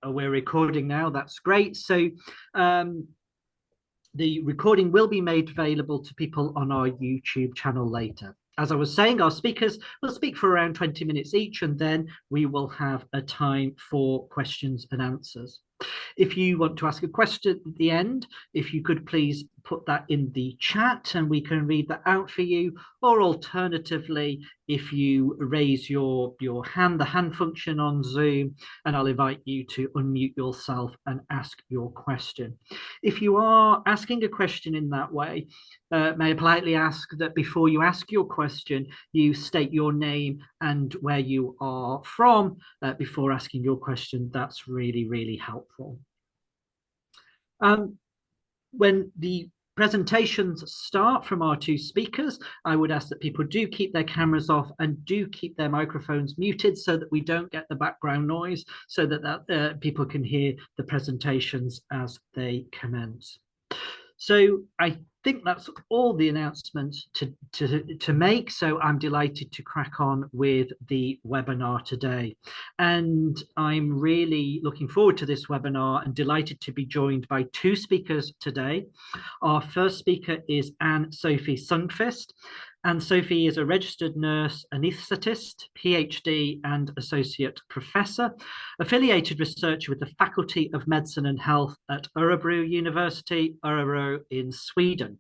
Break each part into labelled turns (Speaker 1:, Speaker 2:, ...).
Speaker 1: we're recording now. That's great. So the recording will be made available to people on our YouTube channel later. As I was saying, our speakers will speak for around 20 minutes each, and then we will have a time for questions and answers. If you want to ask a question at the end, if you could please put that in the chat and we can read that out for you, or alternatively, if you raise your hand, the hand function on Zoom, and I'll invite you to unmute yourself and ask your question. If you are asking a question in that way, may I politely ask that before you ask your question, you state your name and where you are from before asking your question. That's really, really helpful. When the presentations start from our two speakers, I would ask that people do keep their cameras off and do keep their microphones muted so that we don't get the background noise, so that people can hear the presentations as they commence. So I think that's all the announcements to make. So I'm delighted to crack on with the webinar today. And I'm really looking forward to this webinar and delighted to be joined by two speakers today. Our first speaker is Ann-Sofie Sundqvist. Ann-Sofie is a registered nurse anaesthetist, PhD and associate professor, affiliated researcher with the Faculty of Medicine and Health at Örebro University, Örebro in Sweden.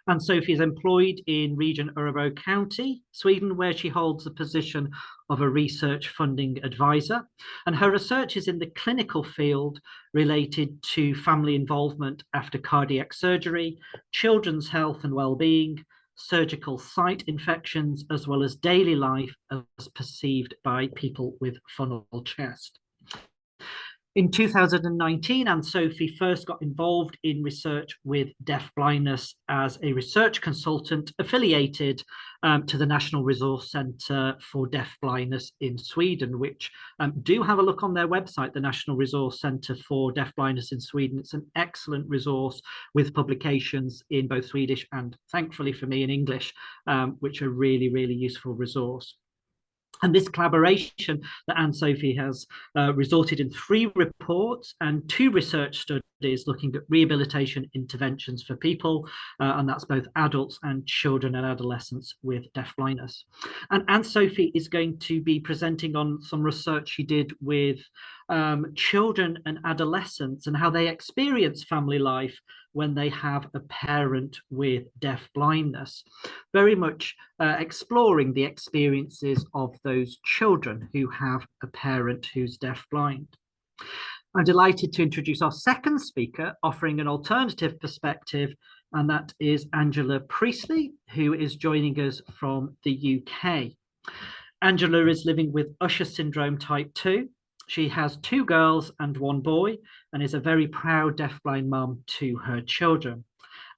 Speaker 1: Ann-Sofie is employed in Region Örebro County, Sweden, where she holds the position of a research funding advisor. And her research is in the clinical field related to family involvement after cardiac surgery, children's health and well-being, surgical site infections, as well as daily life as perceived by people with funnel chest. In 2019, Ann-Sofie first got involved in research with deafblindness as a research consultant affiliated to the National Resource Centre for Deafblindness in Sweden, which do have a look on their website, the National Resource Centre for Deafblindness in Sweden. It's an excellent resource with publications in both Swedish and, thankfully for me, in English, which are really, really useful resource. And this collaboration that Ann-Sofie has resulted in 3 reports and 2 research studies looking at rehabilitation interventions for people, and that's both adults and children and adolescents with deafblindness. And Ann-Sofie is going to be presenting on some research she did with children and adolescents and how they experience family life when they have a parent with deafblindness, very much exploring the experiences of those children who have a parent who's deafblind. I'm delighted to introduce our second speaker, offering an alternative perspective, and that is Angela Priestley, who is joining us from the UK. Angela is living with Usher syndrome type 2. She has 2 girls and 1 boy and is a very proud deafblind mum to her children.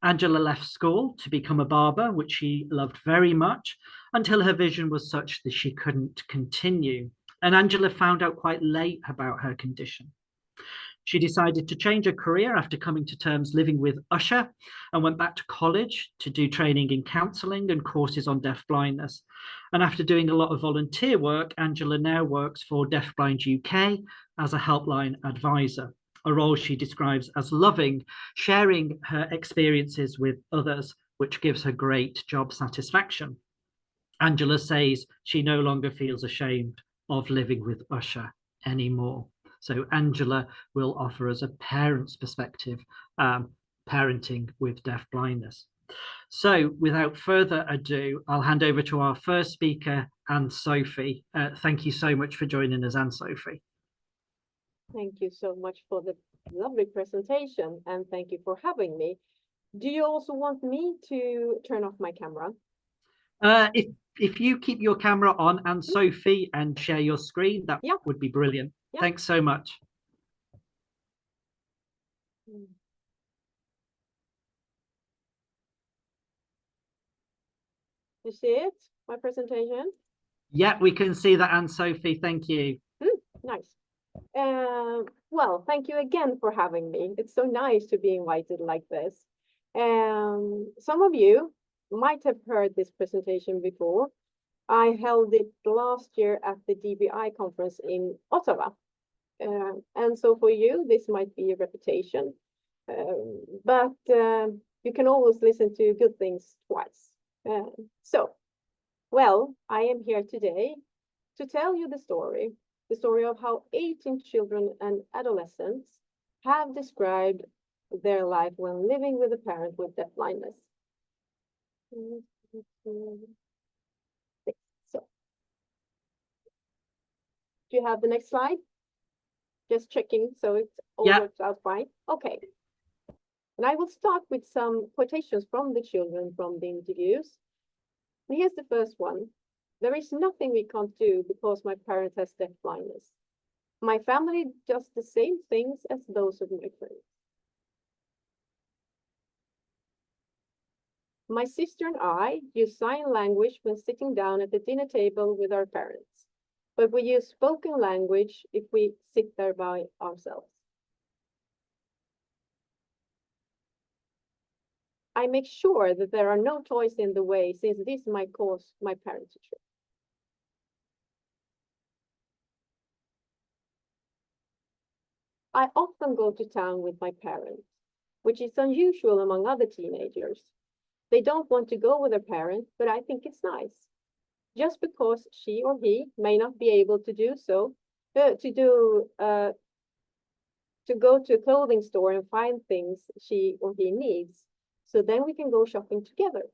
Speaker 1: Angela left school to become a barber, which she loved very much, until her vision was such that she couldn't continue. And Angela found out quite late about her condition. She decided to change her career after coming to terms living with Usher and went back to college to do training in counselling and courses on deafblindness. And after doing a lot of volunteer work, Angela now works for Deafblind UK as a helpline advisor, a role she describes as loving, sharing her experiences with others, which gives her great job satisfaction. Angela says she no longer feels ashamed of living with Usher anymore. So Angela will offer us a parent's perspective, parenting with deafblindness. So without further ado, I'll hand over to our first speaker, Ann-Sofie. Thank you so much for joining us, Ann-Sofie.
Speaker 2: Thank you so much for the lovely presentation, and thank you for having me. Do you also want me to turn off my camera?
Speaker 1: If you keep your camera on, Ann-Sofie, and share your screen, that would be brilliant. Yeah. Thanks so much.
Speaker 2: You see it, my presentation?
Speaker 1: Yeah, we can see that, Ann-Sofie. Thank you.
Speaker 2: Nice. Well, thank you again for having me. It's so nice to be invited like this. Some of you might have heard this presentation before. I held it last year at the DBI conference in Ottawa. And so for you, this might be a reputation, but you can always listen to good things twice. Well, I am here today to tell you the story of how 18 children and adolescents have described their life when living with a parent with deafblindness. So, do you have the next slide? Just checking, so it all works out fine. Okay. And I will start with some quotations from the children from the interviews. And here's the first one. There is nothing we can't do because my parent has deafblindness. My family does the same things as those of my friends. My sister and I use sign language when sitting down at the dinner table with our parents, but we use spoken language if we sit there by ourselves. I make sure that there are no toys in the way, since this might cause my parents to trip. I often go to town with my parents, which is unusual among other teenagers. They don't want to go with their parents, but I think it's nice. Just because she or he may not be able to do so, to go to a clothing store and find things she or he needs. So then we can go shopping together.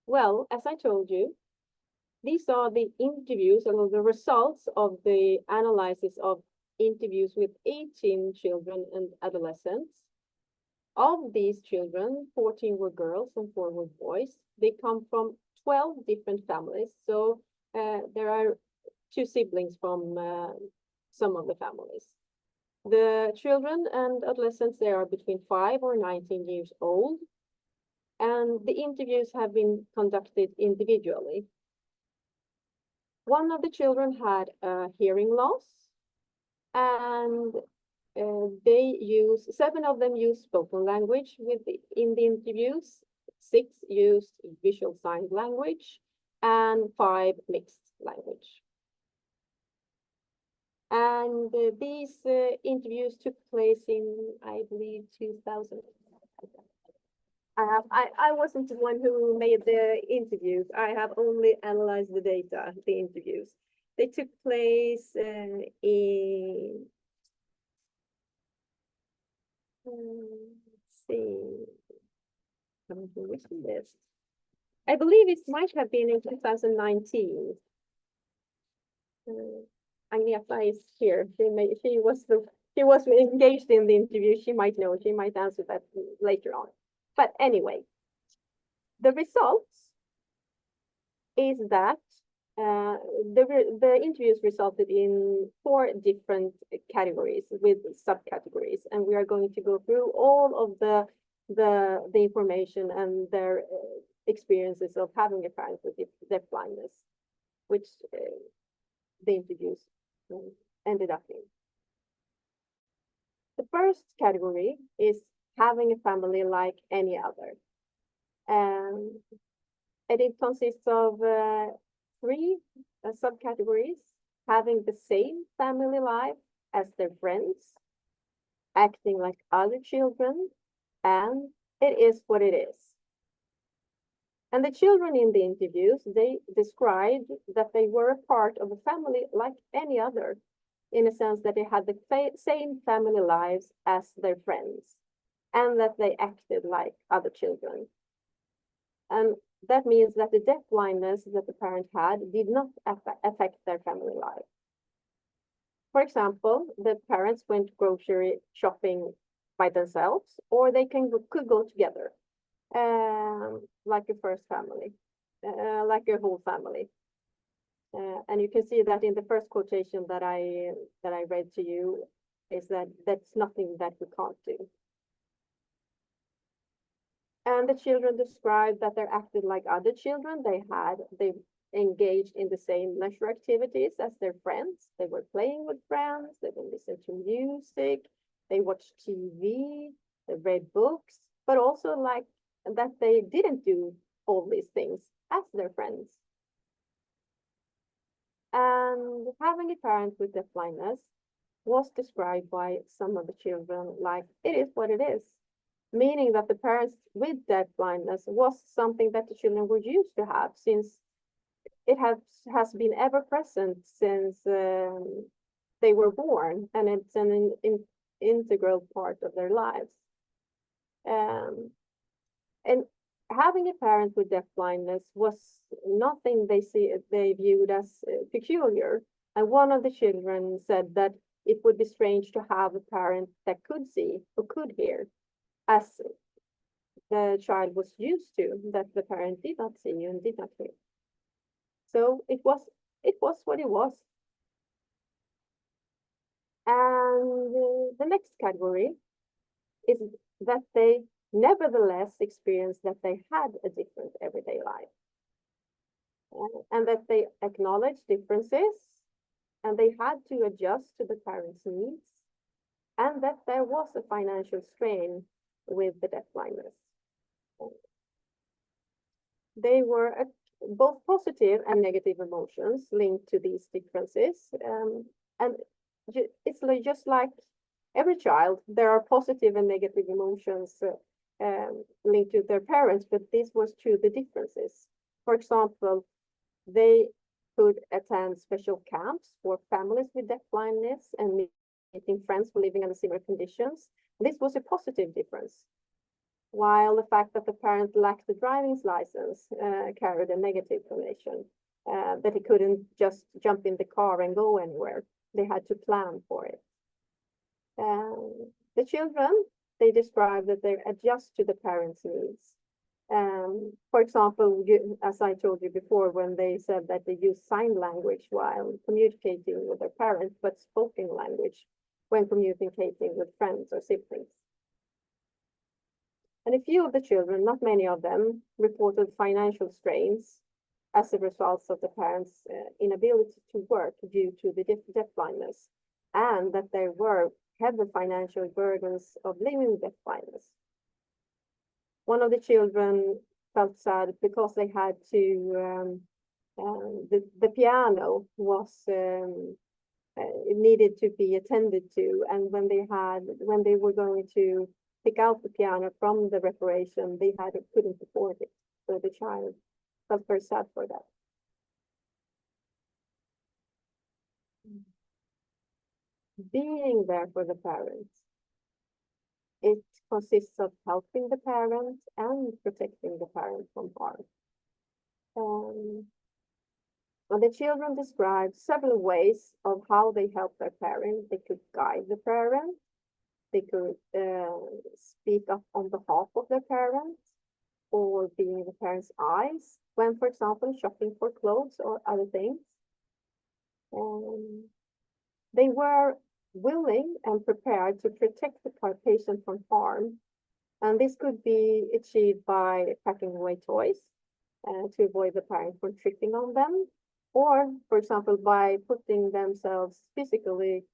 Speaker 2: Well, as I told you, these are the interviews or the results of the analysis of interviews with 18 children and adolescents. Of these children, 14 were girls and 4 were boys. They come from 12 different families. So there are 2 siblings from some of the families. The children and adolescents, they are between 5 or 19 years old. And the interviews have been conducted individually. One of the children had a hearing loss, and 7 of them used spoken language in the interviews, 6 used visual sign language, and 5 mixed language. And these interviews took place in, I believe, 2000. I wasn't the one who made the interviews. I have only analyzed the data, the interviews. They took place in let's see. I believe it might have been in 2019. Agneta is here. She was engaged in the interview. She might know. She might answer that later on. But anyway, the results is that the interviews resulted in 4 different categories with subcategories, and we are going to go through all of the information and their experiences of having a parent with deafblindness, which the interviews ended up in. The first category is having a family like any other. And it consists of 3 subcategories: having the same family life as their friends, acting like other children, and it is what it is. And the children in the interviews, they described that they were a part of a family like any other, in a sense that they had the same family lives as their friends, and that they acted like other children. And that means that the deafblindness that the parent had did not affect their family life. For example, the parents went grocery shopping by themselves, or they could go together, like a first family, like a whole family. And you can see that in the first quotation that I read to you, is that that's nothing that we can't do. And the children described that they acted like other children. They engaged in the same leisure activities as their friends. They were playing with friends, they would listen to music, they watched TV, they read books, but also like that they didn't do all these things as their friends. And having a parent with deafblindness was described by some of the children like it is what it is, meaning that the parents with deafblindness was something that the children were used to have, since it has been ever present since they were born, and it's an integral part of their lives. And having a parent with deafblindness was nothing they viewed as peculiar. And one of the children said that it would be strange to have a parent that could see or could hear, as the child was used to, that the parent did not see and did not hear. So it was what it was. And the next category is that they nevertheless experienced that they had a different everyday life, and that they acknowledged differences, and they had to adjust to the parents' needs, and that there was a financial strain with the deafblindness. They were both positive and negative emotions linked to these differences, and it's just like every child, there are positive and negative emotions linked to their parents, but this was to the differences. For example, they could attend special camps for families with deafblindness and meeting friends who are living under similar conditions. This was a positive difference, while the fact that the parent lacked a driving license carried a negative connotation, that he couldn't just jump in the car and go anywhere. They had to plan for it. The children, they describe that they adjust to the parents' needs. For example, as I told you before, when they said that they use sign language while communicating with their parents, but spoken language when communicating with friends or siblings. And a few of the children, not many of them, reported financial strains as a result of the parents' inability to work due to the deafblindness, and that there were heavy financial burdens of living with deafblindness. One of the children felt sad because they had to, the piano was, it needed to be attended to, and when they were going to pick out the piano from the reparation, they couldn't afford it. So the child felt very sad for that. Being there for the parents. It consists of helping the parent and protecting the parent from harm. And the children described several ways of how they help their parent. They could guide the parent. They could speak up on behalf of their parents, or being the parents' eyes when, for example, shopping for clothes or other things. They were willing and prepared to protect the patient from harm. And this could be achieved by packing away toys to avoid the parent from tripping on them, or, for example, by putting themselves physically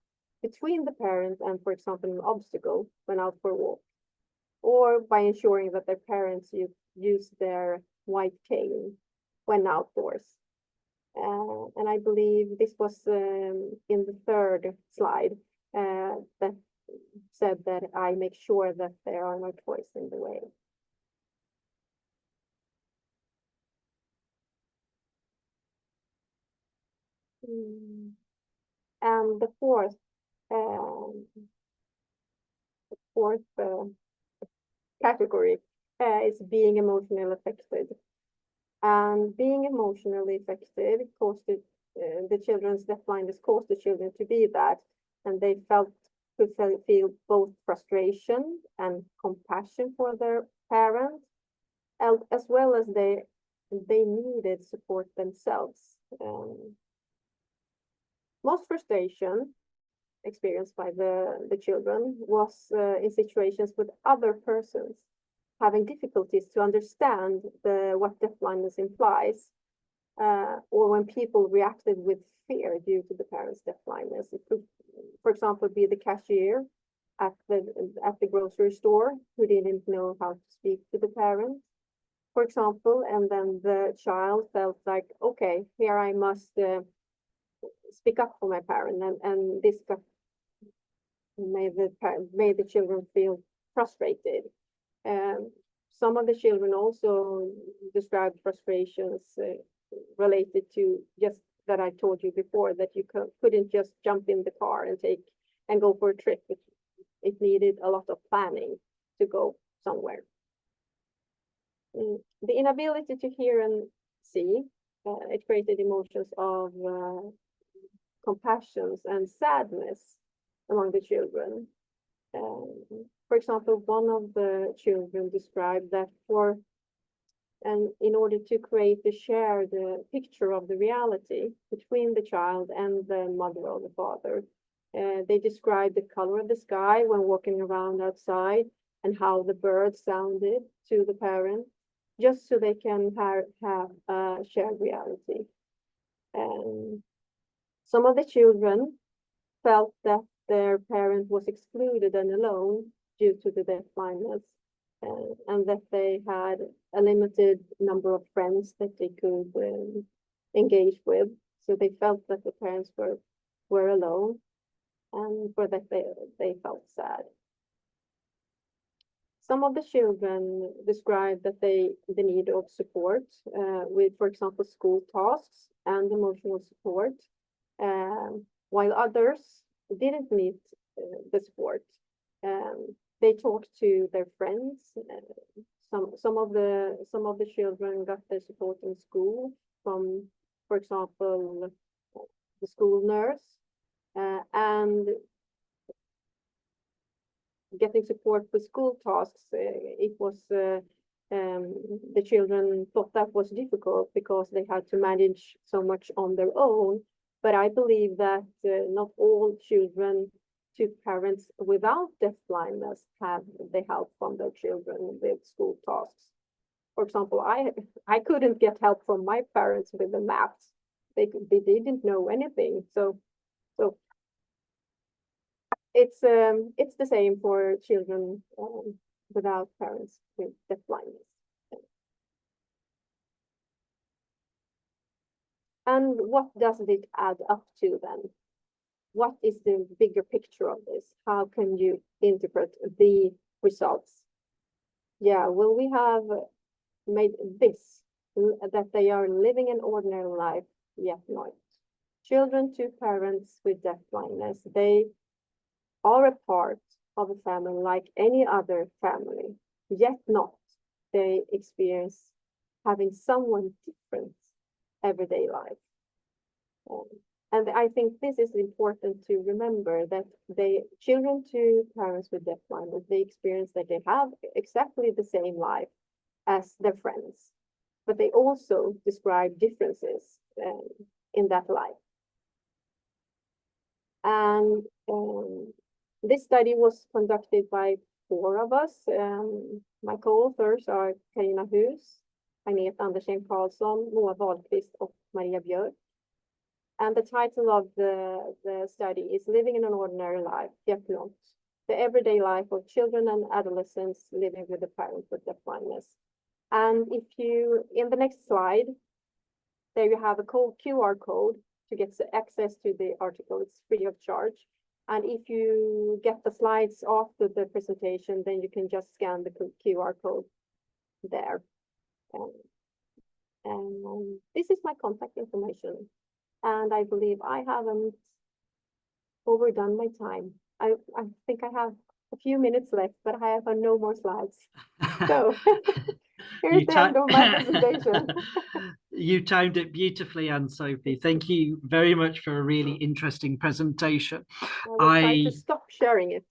Speaker 2: between the parent and, for example, an obstacle when out for a walk, or by ensuring that their parents use their white cane when outdoors. And I believe this was in the third slide that said that I make sure that there are no toys in the way. And the fourth category is being emotionally affected. And being emotionally affected caused the children's deafblindness caused the children to be that, and they could feel both frustration and compassion for their parent, as well as they needed support themselves. Most frustration experienced by the children was in situations with other persons having difficulties to understand what deafblindness implies, or when people reacted with fear due to the parents' deafblindness. It could, for example, be the cashier at the grocery store who didn't know how to speak to the parent, for example, and then the child felt like, okay, here I must speak up for my parent, and this made the children feel frustrated. Some of the children also described frustrations related to just that I told you before, that you couldn't just jump in the car and go for a trip. It needed a lot of planning to go somewhere. The inability to hear and see, it created emotions of compassion and sadness among the children. For example, one of the children described that in order to share the picture of the reality between the child and the mother or the father, they described the color of the sky when walking around outside and how the birds sounded to the parent, just so they can have a shared reality. Some of the children felt that their parent was excluded and alone due to the deafblindness, and that they had a limited number of friends that they could engage with. So they felt that the parents were alone, and for that they felt sad. Some of the children described that the need of support with, for example, school tasks and emotional support, while others didn't need the support. They talked to their friends. Some of the children got their support in school from, for example, the school nurse, and getting support for school tasks. It was the children thought that was difficult because they had to manage so much on their own. But I believe that not all children to parents without deafblindness have the help from their children with school tasks. For example, I couldn't get help from my parents with the maths. They didn't know anything. So it's the same for children without parents with deafblindness. And what does it add up to then? What is the bigger picture of this? How can you interpret the results? Yeah, well, we have made this, that they are living an ordinary life, yet not. Children to parents with deafblindness, they are a part of a family like any other family, yet not. They experience having someone different everyday life. And I think this is important to remember, that children to parents with deafblindness, they experience that they have exactly the same life as their friends, but they also describe differences in that life. And this study was conducted by 4 of us. My co-authors are Carina Hus, Agneta Andersen Karlsson, Moa Wahlqvist, och Maria Björk. And the title of the study is Living in an Ordinary Life, Yet Not, the everyday life of children and adolescents living with a parent with deafblindness. And if you, in the next slide, there you have a QR code to get access to the article. It's free of charge. And if you get the slides after the presentation, then you can just scan the QR code there. And this is my contact information. And I believe I haven't overdone my time. I think I have a few minutes left, but I have no more slides. So here's the end of my presentation.
Speaker 1: You timed it beautifully, Ann-Sofie. Thank you very much for a really interesting presentation.
Speaker 2: I will try to stop sharing it.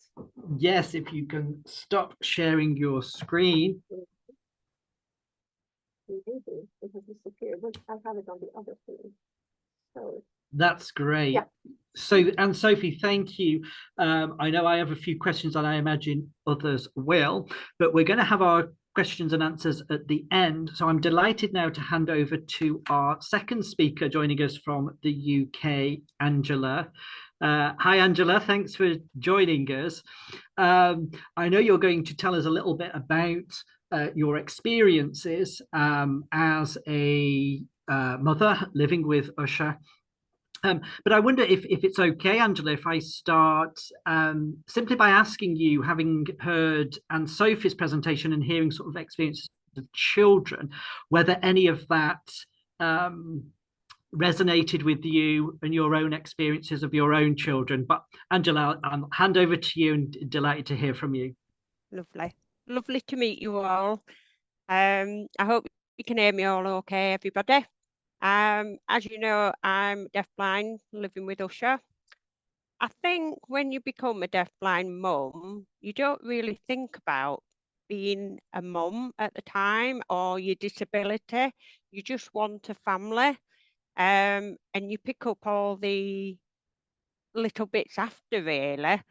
Speaker 1: Yes, if you can stop sharing your screen.
Speaker 2: Maybe it has disappeared, but I have it on the other screen. So
Speaker 1: that's great.
Speaker 2: Yeah.
Speaker 1: So, Ann-Sofie, thank you. I know I have a few questions, and I imagine others will, but we're going to have our questions and answers at the end. So I'm delighted now to hand over to our second speaker joining us from the UK, Angela. Hi, Angela. Thanks for joining us. I know you're going to tell us a little bit about your experiences as a mother living with Usher But I wonder if it's okay, Angela, if I start simply by asking you, having heard Ann-Sofie's presentation and hearing sort of experiences of children, whether any of that resonated with you and your own experiences of your own children. But Angela, I'll hand over to you, and delighted to hear from you.
Speaker 3: Lovely. Lovely to meet you all. I hope you can hear me all okay, everybody. As you know, I'm deafblind, living with Usher. I think when you become a deafblind mum, you don't really think about being a mum at the time or your disability. You just want a family, and you pick up all the little bits after, really.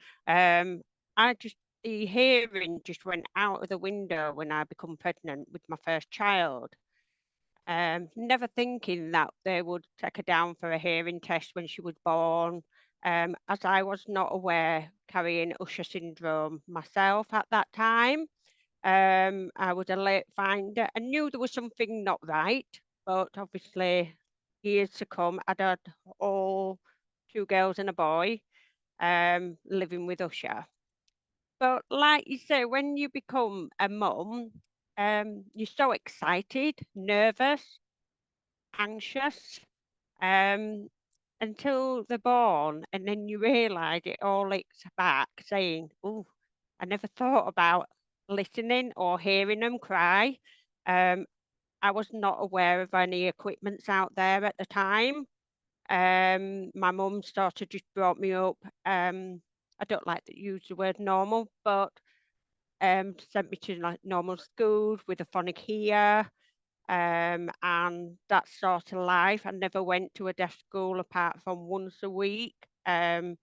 Speaker 3: The hearing just went out of the window when I become pregnant with my first child. Never thinking that they would take her down for a hearing test when she was born, as I was not aware carrying Usher syndrome myself at that time. I was a late finder. I knew there was something not right, but obviously years to come, I'd had all 2 girls and a boy living with Usher. But like you say, when you become a mum, you're so excited, nervous, anxious, um, until they're born, and then you realise it all looks back, saying, "Oh, I never thought about listening or hearing them cry." Um, I was not aware of any equipments out there at the time. My mum sort of just brought me up. I don't like to use the word normal, but sent me to like normal schools with a phonic ear, and that sort of life. I never went to a deaf school apart from once a week, and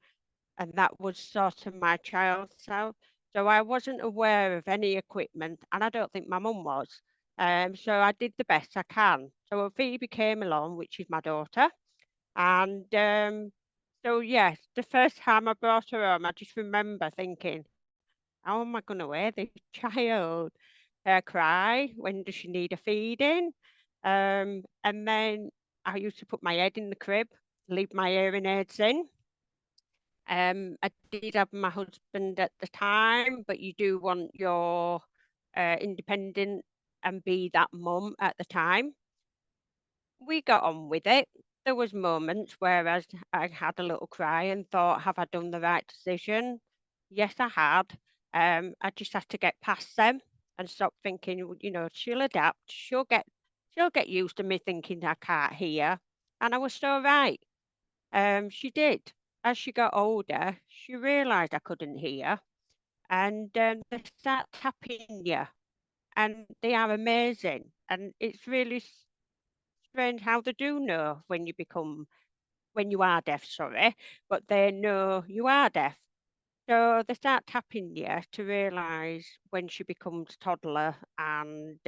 Speaker 3: that was sort of my child self. So I wasn't aware of any equipment, and I don't think my mum was. So I did the best I can. So Phoebe came along, which is my daughter, and so yes, the first time I brought her home, I just remember thinking, how am I going to wear this child? Her cry, when does she need a feeding? And then I used to put my head in the crib, leave my hearing aids in. I did have my husband at the time, but you do want your independent and be that mum at the time. We got on with it. There was moments where I had a little cry and thought, have I done the right decision? Yes, I had. I just had to get past them and stop thinking, you know, she'll adapt. She'll get used to me thinking I can't hear. And I was so right. She did. As she got older, she realised I couldn't hear, and they start tapping you, and they are amazing. And it's really strange how they do know when you are deaf, sorry, but they know you are deaf. So they start tapping you to realise when she becomes toddler, and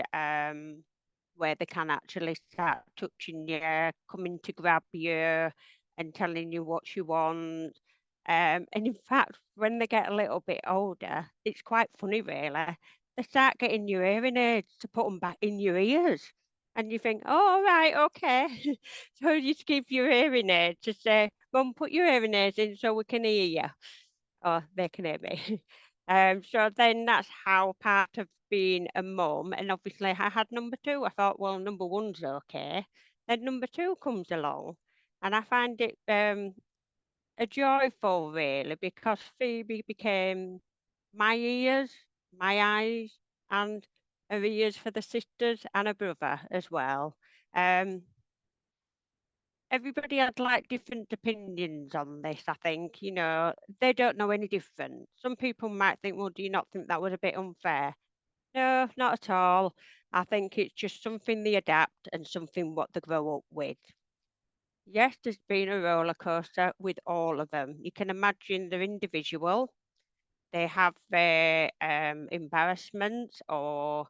Speaker 3: where they can actually start touching you, coming to grab you and telling you what you want. And in fact, when they get a little bit older, it's quite funny really. They start getting your hearing aids to put them back in your ears. And you think, oh, right, okay. So you just give your hearing aid to say, Mum, put your hearing aids in so we can hear you. Or they can hear me. So then that's how part of being a mum, and obviously I had number two. I thought, well, number one's okay. Then number two comes along, and I find it a joyful really because Phoebe became my ears, my eyes, and her ears for the sisters and a brother as well. Um, Everybody had like different opinions on this, I think. You know, they don't know any different. Some people might think, well, do you not think that was a bit unfair? No, not at all. I think it's just something they adapt and something what they grow up with. Yes, there's been a roller coaster with all of them. You can imagine they're individual. They have their embarrassments, or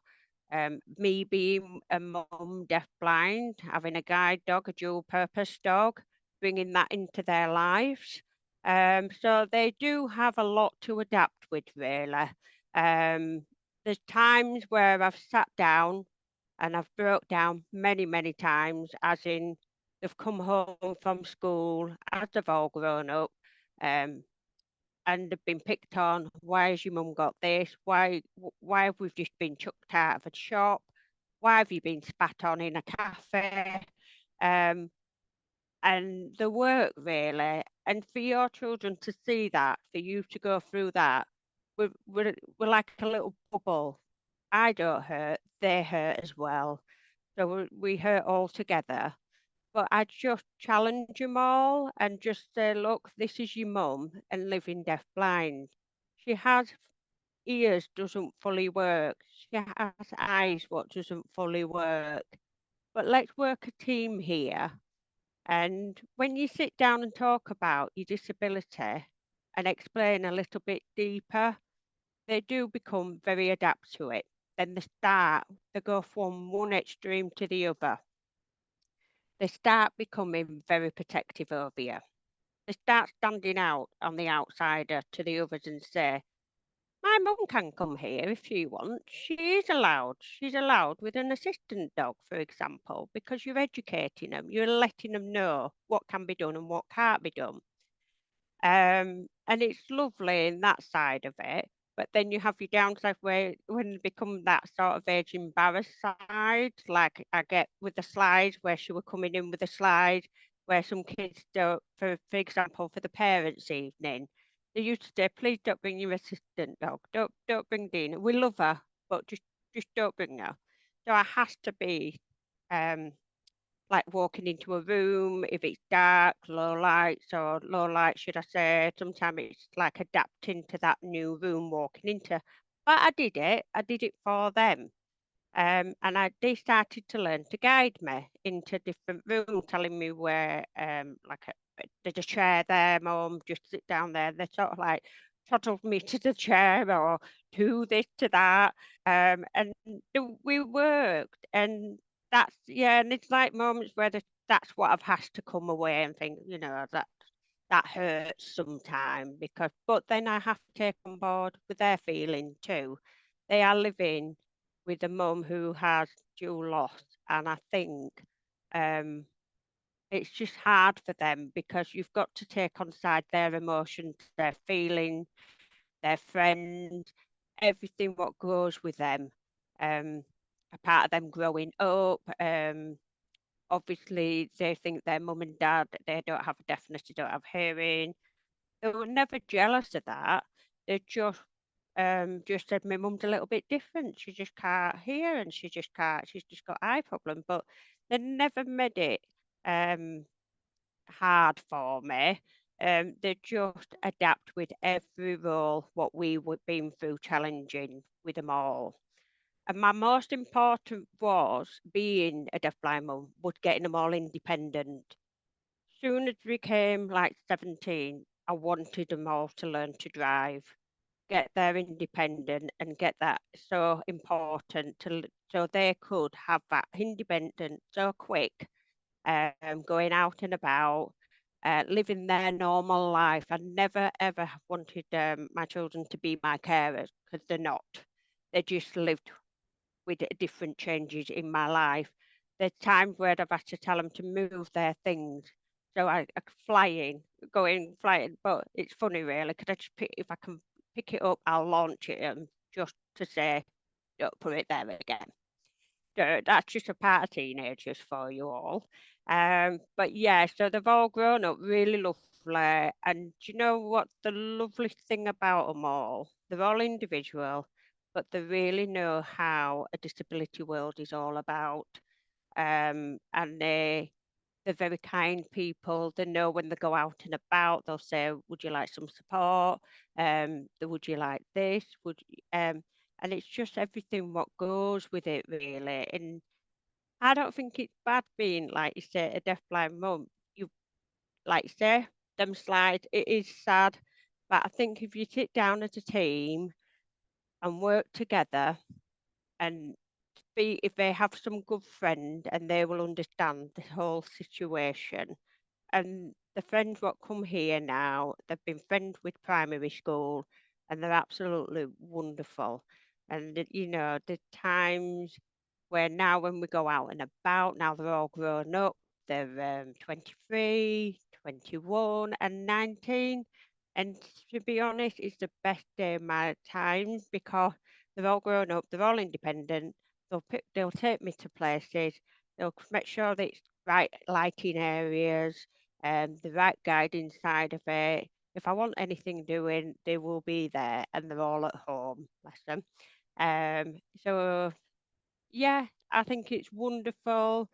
Speaker 3: me being a mum deafblind, having a guide dog, a dual purpose dog, bringing that into their lives. So they do have a lot to adapt with, really. There's times where I've sat down and I've broke down many, many times, as in they've come home from school as they've all grown up, and they've been picked on. Why has your mum got this? Why have we just been chucked out of a shop? Why have you been spat on in a cafe? Um, and the work really, and for your children to see that, for you to go through that, we're like a little bubble. I don't hurt, they hurt as well. So we hurt all together. But I just challenge them all and just say, look, this is your mum and living deaf blind. She has ears doesn't fully work. She has eyes what doesn't fully work. But let's work a team here. And when you sit down and talk about your disability and explain a little bit deeper, they do become very adept to it. Then they go from one extreme to the other. They start becoming very protective over you. They start standing out on the outsider to the others and say, my mum can come here if she wants. She is allowed. She's allowed with an assistant dog, for example, because you're educating them. You're letting them know what can be done and what can't be done. And it's lovely in that side of it. But then you have your downside where when it become that sort of age embarrassed side, like I get with the slides where she were coming in with a slide where some kids don't, for example, for the parents' evening, they used to say, please don't bring your assistant dog. Don't bring Dina. We love her, but just don't bring her. So I has to be like walking into a room, if it's dark, low lights, or low light, should I say. Sometimes it's like adapting to that new room walking into. But I did it for them. And they started to learn to guide me into different rooms, telling me where, there's a chair there, Mum, just sit down there. They sort of like toddled me to the chair or do this to that. And we worked, and that's, yeah, and it's like moments where that's what I've had to come away and think, that hurts sometimes but then I have to take on board with their feeling too. They are living with a mum who has dual loss, and I think it's just hard for them because you've got to take on side their emotions, their feelings, their friends, everything what goes with them. A part of them growing up. Obviously, they think their mum and dad, they don't have deafness, they don't have hearing. They were never jealous of that. They just said my mum's a little bit different. She just can't hear and she's just got eye problem. But they never made it hard for me. They just adapt with every role what we were been through challenging with them all. And my most important was being a deafblind mum, was getting them all independent. Soon as we became like 17, I wanted them all to learn to drive, get their independent and get that so important so they could have that independent so quick, going out and about, living their normal life. I never ever wanted my children to be my carers because they're not. They just lived with different changes in my life. There's times where I've had to tell them to move their things. So I flying, but it's funny really, because if I can pick it up, I'll launch it just to say, don't put it there again. So that's just a part of teenagers for you all. But yeah, so they've all grown up really lovely. And do you know what the lovely thing about them all? They're all individual, but they really know how a disability world is all about. And they're very kind people. They know when they go out and about, they'll say, would you like some support? Would you like this? And it's just everything what goes with it, really. And I don't think it's bad being, like you say, a deafblind mum. You, like you say, them slides, it is sad. But I think if you sit down as a team and work together and if they have some good friend and they will understand the whole situation. And the friends what come here now, they've been friends with primary school and they're absolutely wonderful. And the times where now when we go out and about, now they're all grown up, they're 23, 21 and 19. And to be honest, it's the best day of my times because they're all grown up, they're all independent. They'll take me to places. They'll make sure that it's right lighting areas and the right guiding side of it. If I want anything doing, they will be there, and they're all at home, bless them. So yeah, I think it's wonderful.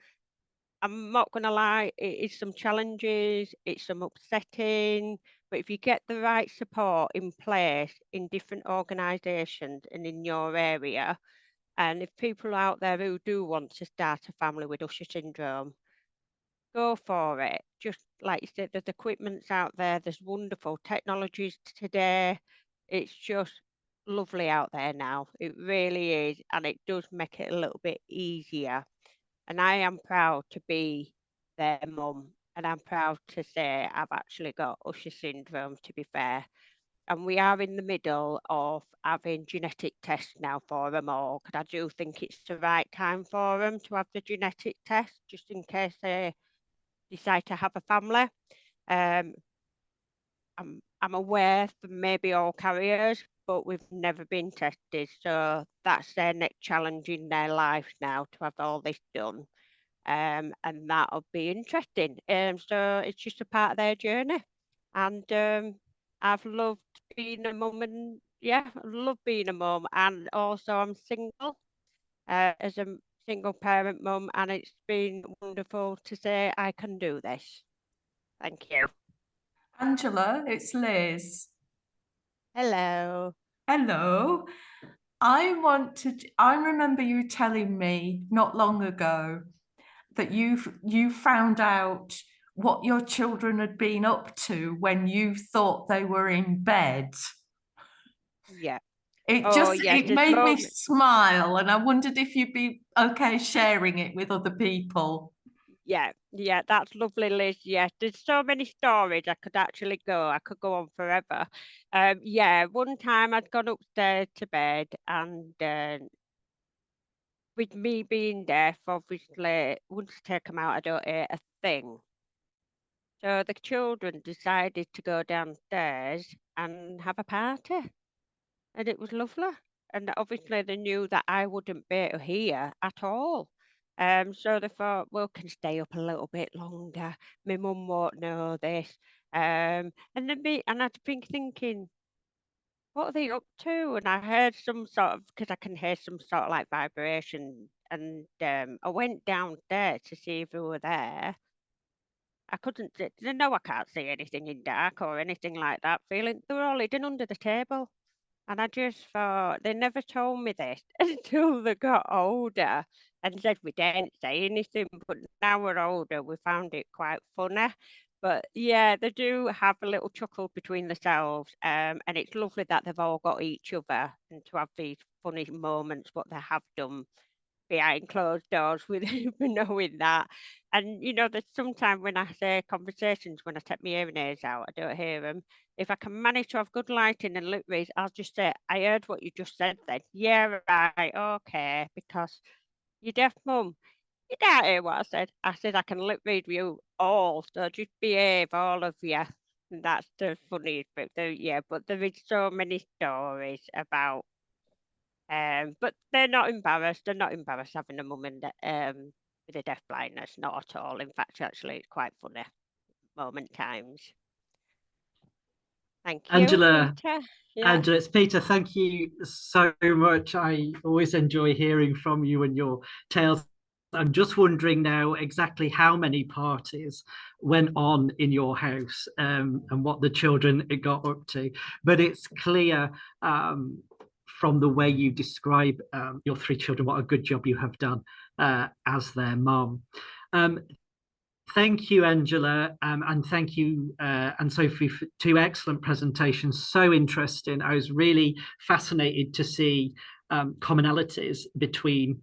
Speaker 3: I'm not going to lie, it is some challenges, it's some upsetting, but if you get the right support in place in different organisations and in your area, and if people out there who do want to start a family with Usher syndrome, go for it. Just like you said, there's equipments out there, there's wonderful technologies today. It's just lovely out there now. It really is, and it does make it a little bit easier. And I am proud to be their mum, and I'm proud to say I've actually got Usher syndrome, to be fair. And we are in the middle of having genetic tests now for them all, because I do think it's the right time for them to have the genetic test, just in case they decide to have a family. Um, I'm aware there may be all carriers, but we've never been tested. So that's their next challenge in their life now, to have all this done. And that'll be interesting. So it's just a part of their journey. And I've loved being a mum, and yeah, I love being a mum. And also I'm single as a single parent mum, and it's been wonderful to say I can do this. Thank you.
Speaker 4: Angela, it's Liz.
Speaker 3: Hello.
Speaker 4: Hello. I remember you telling me not long ago that you found out what your children had been up to when you thought they were in bed.
Speaker 3: Yeah.
Speaker 4: It
Speaker 3: Yes,
Speaker 4: made me smile, and I wondered if you'd be okay sharing it with other people.
Speaker 3: Yeah, that's lovely, Liz. Yes, there's so many stories I could actually go. I could go on forever. Yeah, one time I'd gone upstairs to bed, and with me being deaf, obviously, once I take them out, I don't hear a thing. So the children decided to go downstairs and have a party, and it was lovely. And obviously, they knew that I wouldn't be able to hear at all. So they thought, well, can stay up a little bit longer. My mum won't know this. And I'd been thinking, what are they up to? And I heard some sort of, because I can hear some sort of like vibration. And I went downstairs to see if they were there. I couldn't, they know I can't see anything in dark or anything like that. Feeling they were all hidden under the table. And I just thought they never told me this until they got older and said we didn't say anything. But now we're older, we found it quite funny. But yeah, they do have a little chuckle between themselves. And it's lovely that they've all got each other and to have these funny moments, what they have done behind closed doors with knowing that. And there's sometimes when I say conversations, when I take my hearing aids out, I don't hear them. If I can manage to have good lighting and lip read, I'll just say, I heard what you just said then. Yeah, right, okay, because you're deaf, mum. You can't hear what I said. I said I can lip read you all, so just behave, all of you. And that's the funniest bit. Yeah, but there is so many stories about but they're not embarrassed. They're not embarrassed having a mum with a deaf blindness, not at all. In fact, actually, it's quite funny moment times. Thank you,
Speaker 1: Angela.
Speaker 3: Peter. Yeah.
Speaker 1: Angela, it's Peter. Thank you so much. I always enjoy hearing from you and your tales. I'm just wondering now exactly how many parties went on in your house and what the children got up to. But it's clear from the way you describe your three children, what a good job you have done as their mom. Thank you, Angela, and thank you, Ann-Sofie, for two excellent presentations. So interesting. I was really fascinated to see commonalities between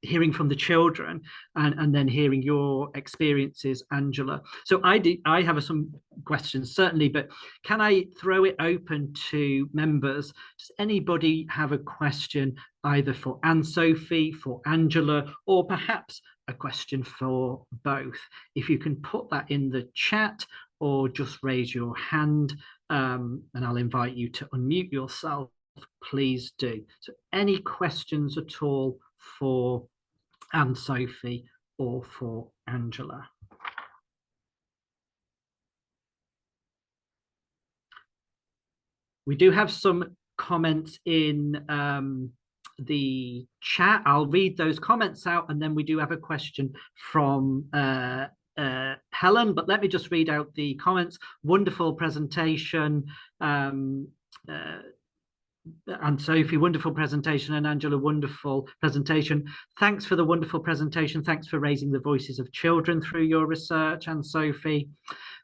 Speaker 1: hearing from the children and then hearing your experiences, Angela. So I have some questions, certainly, but can I throw it open to members? Does anybody have a question either for Ann-Sofie, for Angela, or perhaps a question for both. If you can put that in the chat or just raise your hand, and I'll invite you to unmute yourself, please do. So any questions at all for Ann-Sofie or for Angela? We do have some comments in the chat. I'll read those comments out, and then we do have a question from Helen, but let me just read out the comments. Wonderful presentation. Ann-Sofie, wonderful presentation, and Angela, wonderful presentation. Thanks for the wonderful presentation. Thanks for raising the voices of children through your research, Ann-Sofie.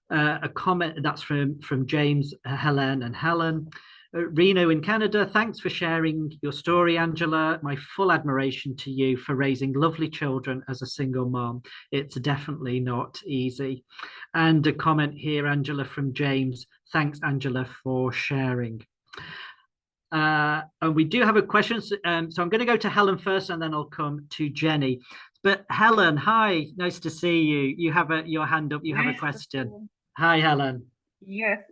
Speaker 1: A comment that's from James, Helen, and Helen. Reno in Canada, thanks for sharing your story, Angela. My full admiration to you for raising lovely children as a single mom. It's definitely not easy. And a comment here, Angela, from James. Thanks, Angela, for sharing. And we do have a question. So I'm going to go to Helen first, and then I'll come to Jenny. But Helen, hi, nice to see you. You have your hand up. You have a question. Hi, Helen.
Speaker 5: Yes.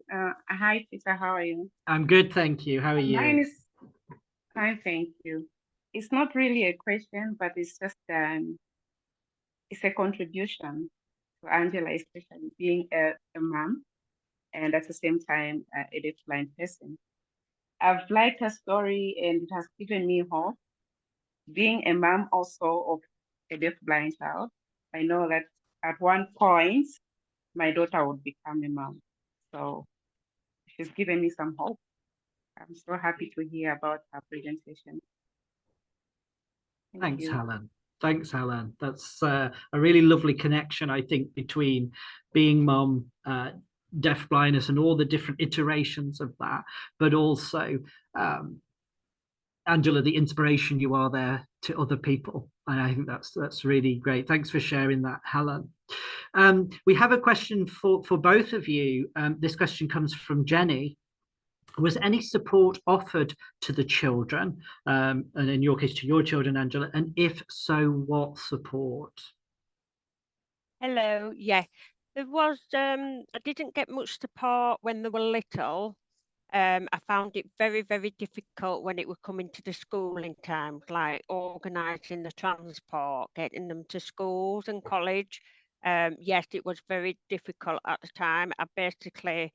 Speaker 5: Hi, Peter. How are you?
Speaker 1: I'm good, thank you. How are you?
Speaker 5: Mine is fine, thank you. It's not really a question, but it's just it's a contribution to Angela, especially being a mom and at the same time a deafblind person. I've liked her story, and it has given me hope. Being a mom also of a deafblind child, I know that at one point my daughter would become a mom. So she's given me some hope. I'm so happy to hear about her presentation.
Speaker 1: Thanks, Helen. Thanks, Helen. That's a really lovely connection, I think, between being mom, deafblindness, and all the different iterations of that, but also, Angela, the inspiration you are there to other people. And I think that's really great. Thanks for sharing that, Helen. We have a question for both of you. This question comes from Jenny. Was any support offered to the children, and in your case to your children, Angela, and if so, what support?
Speaker 3: Hello, yeah, there was, I didn't get much support when they were little. I found it very, very difficult when it was coming to the schooling times, like organising the transport, getting them to schools and college. Yes, it was very difficult at the time. I basically,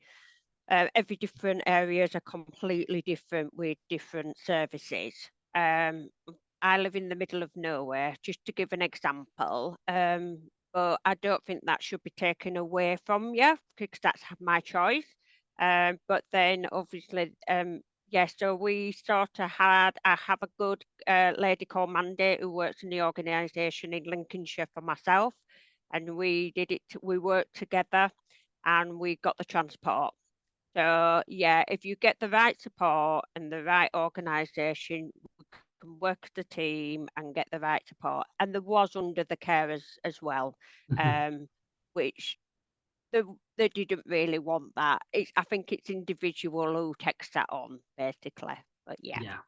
Speaker 3: every different areas are completely different with different services. I live in the middle of nowhere, just to give an example. But I don't think that should be taken away from you, because that's my choice. But then obviously, yeah, so we sort of I have a good lady called Mandy who works in the organisation in Lincolnshire for myself, and we worked together and we got the transport. So yeah, if you get the right support and the right organisation, we can work as a team and get the right support. And there was under the carers as well, which they didn't really want that. I think it's individual who takes that on, basically. But yeah.
Speaker 1: Yeah.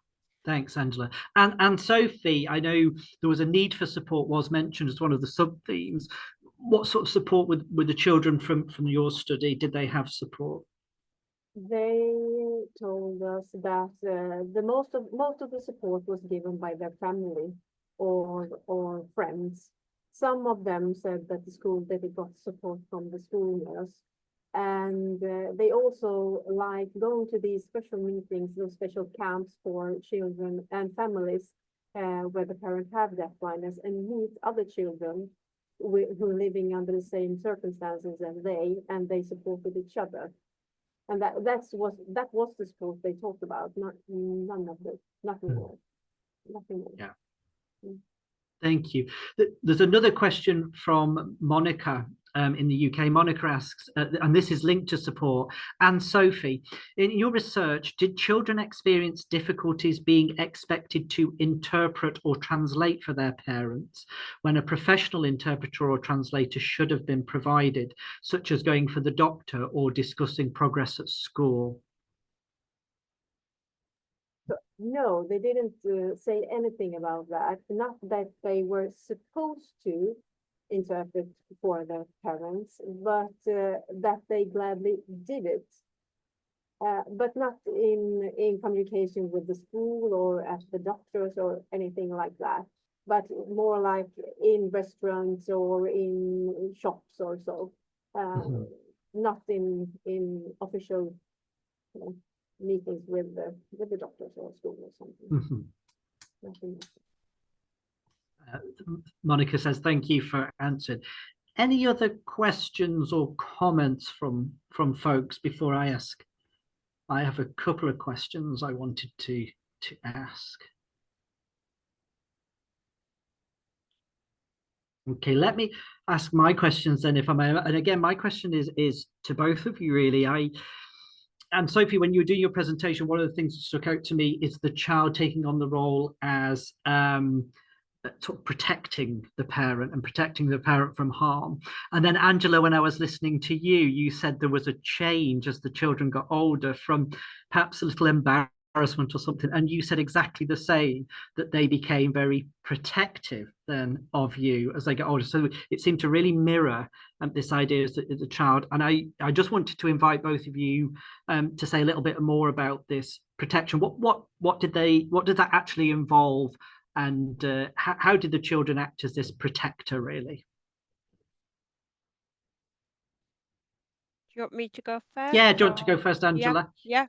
Speaker 1: Thanks, Angela. And Sophie, I know there was a need for support was mentioned as one of the sub-themes. What sort of support with the children from your study? Did they have support?
Speaker 2: They told us that the most of the support was given by their family or friends. Some of them said that they got support from the school nurse, and they also like going to these special meetings, those special camps for children and families where the parents have deafblindness, and meet other children who are living under the same circumstances as and they supported each other. And that was the support they talked about, nothing more.
Speaker 1: Yeah. Thank you. There's another question from Monica in the UK. Monica asks, and this is linked to support. Ann-Sofie, in your research, did children experience difficulties being expected to interpret or translate for their parents when a professional interpreter or translator should have been provided, such as going for the doctor or discussing progress at school?
Speaker 2: No, they didn't say anything about that. Not that they were supposed to interpret for their parents, but that they gladly did it. But not in communication with the school or at the doctors or anything like that, but more like in restaurants or in shops or so. Not in official meetings with the doctors or school or something. Nothing.
Speaker 1: Monica says, thank you for answering. Any other questions or comments from folks before I ask? I have a couple of questions I wanted to ask. Okay, let me ask my questions then, if I may. And again, my question is to both of you, really. Ann-Sofie, when you were doing your presentation, one of the things that stuck out to me is the child taking on the role as sort of protecting the parent and protecting the parent from harm. And then Angela, when I was listening to you, you said there was a change as the children got older from perhaps a little embarrassment or something. And you said exactly the same, that they became very protective then of you as they get older. So it seemed to really mirror this idea as a child. And I just wanted to invite both of you to say a little bit more about this protection. What did that actually involve? And how did the children act as this protector, really?
Speaker 3: Do you want me to go first?
Speaker 1: Yeah, do you want to go first, Angela?
Speaker 3: Yeah.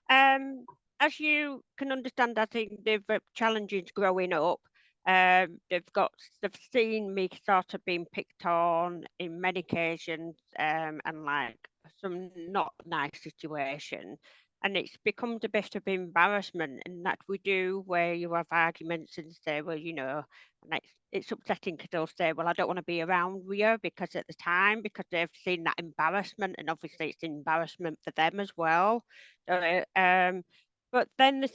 Speaker 3: As you can understand, I think they've challenges growing up. They've seen me sort of being picked on in many occasions, and like some not nice situations. And it's become a bit of embarrassment, and that we do where you have arguments and say, well, and it's upsetting because they'll say, well, I don't want to be around you because at the time, because they've seen that embarrassment, and obviously it's embarrassment for them as well. So, but then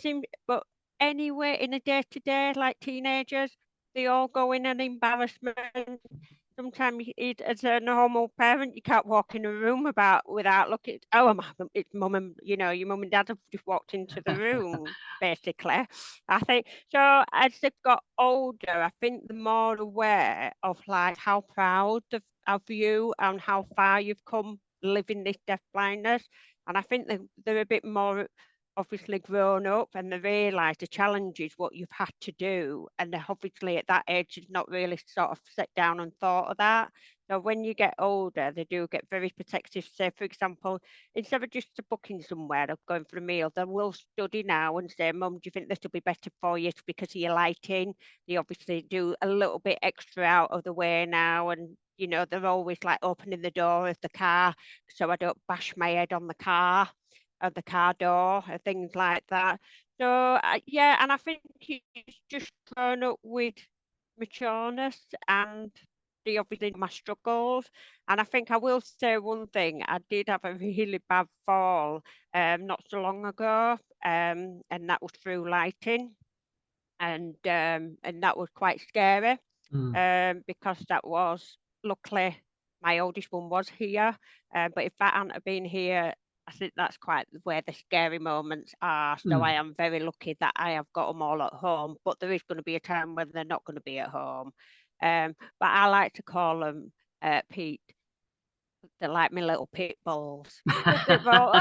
Speaker 3: but anyway, in a day-to-day, like teenagers, they all go in an embarrassment. Sometimes as a normal parent, you can't walk in a room without looking. Oh, it's mum and your mum and dad have just walked into the room. Basically, I think so. As they've got older, I think they're more aware of like how proud of you and how far you've come living this deaf blindness, and I think they're a bit more obviously grown up, and they realise the challenges what you've had to do, and they're obviously at that age have not really sort of sat down and thought of that. So when you get older, they do get very protective. Say, for example, instead of just booking somewhere or going for a meal, they will study now and say, Mum, do you think this will be better for you because of your lighting? They obviously do a little bit extra out of the way now, and they're always like opening the door of the car so I don't bash my head on the car of the car door and things like that. So yeah, and I think he's just grown up with matureness and the obviously my struggles. And I think I will say one thing: I did have a really bad fall not so long ago, and that was through lighting, and that was quite scary because that was luckily my oldest one was here, but if that hadn't have been here, I think that's quite where the scary moments are. So I am very lucky that I have got them all at home, but there is going to be a time when they're not going to be at home. But I like to call them, Pete, they're like my little pit bulls. They're all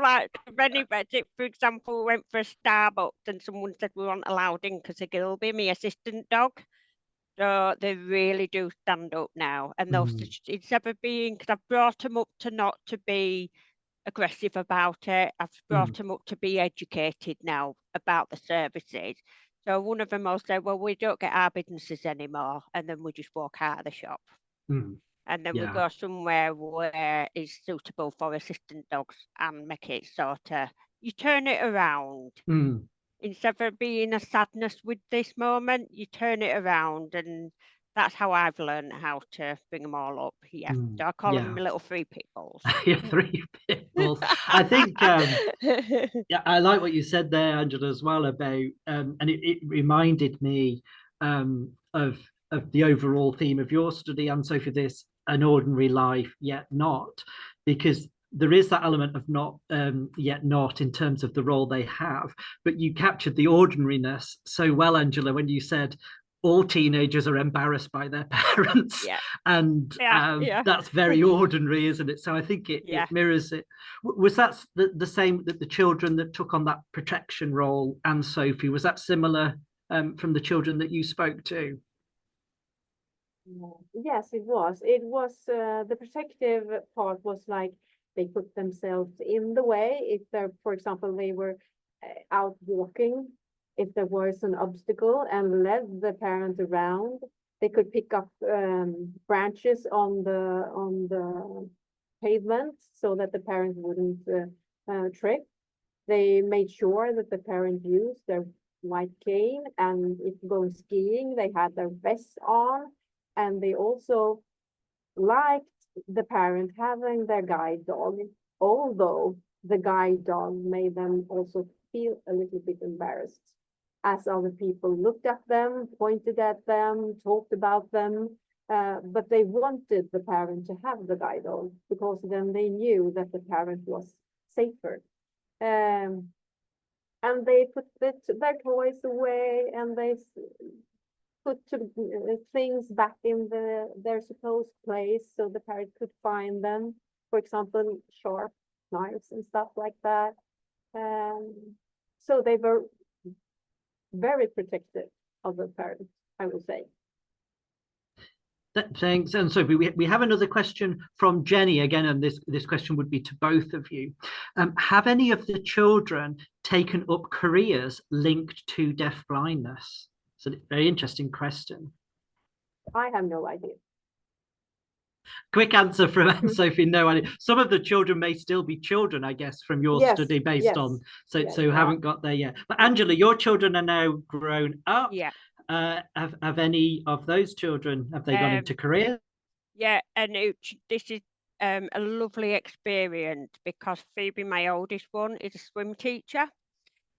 Speaker 3: like very basic. For example, we went for a Starbucks and someone said we weren't allowed in because of Gilby, my assistant dog. So they really do stand up now. And it's ever been, because I've brought them up to not to be aggressive about it. I've brought them up to be educated now about the services. So one of them will say, well, we don't get our businesses anymore. And then we just walk out of the shop. And then we go somewhere where it's suitable for assistant dogs and make it sort of, you turn it around. Instead of being a sadness with this moment, you turn it around, and that's how I've learned how to bring them all up. Yeah, so I call them my little three pit bulls.
Speaker 1: Yeah, three pit bulls. I think yeah, I like what you said there, Angela, as well about and it reminded me of the overall theme of your study, and so for this, an ordinary life yet not, because there is that element of not yet not in terms of the role they have, but you captured the ordinariness so well, Angela, when you said all teenagers are embarrassed by their parents.
Speaker 3: Yeah.
Speaker 1: And
Speaker 3: Yeah.
Speaker 1: that's very ordinary, isn't it? So I think it mirrors it. Was that the same, that the children that took on that protection role, Ann-Sofie, was that similar from the children that you spoke to?
Speaker 2: Yes, it was. It was the protective part was like they put themselves in the way. If they're, for example, they were out walking, if there was an obstacle and led the parent around, they could pick up branches on the pavement so that the parent wouldn't trip. They made sure that the parent used their white cane, and if going skiing, they had their vests on. And they also liked the parent having their guide dog, although the guide dog made them also feel a little bit embarrassed, as other people looked at them, pointed at them, talked about them. But they wanted the parent to have the guide dog because then they knew that the parent was safer. And they put their toys away, and they put things back in their supposed place so the parent could find them. For example, sharp knives and stuff like that. So they were very protective of the parents, I would say.
Speaker 1: Thanks. And so we have another question from Jenny again, and this question would be to both of you. Have any of the children taken up careers linked to deafblindness? So very interesting question.
Speaker 2: I have no idea.
Speaker 1: Quick answer from Ann-Sofie, no idea. Some of the children may still be children, I guess, from your study based on, so haven't got there yet. But Angela, your children are now grown up.
Speaker 3: Yeah.
Speaker 1: Have any of those children, have they gone into careers?
Speaker 3: Yeah, and this is a lovely experience because Phoebe, my oldest one, is a swim teacher.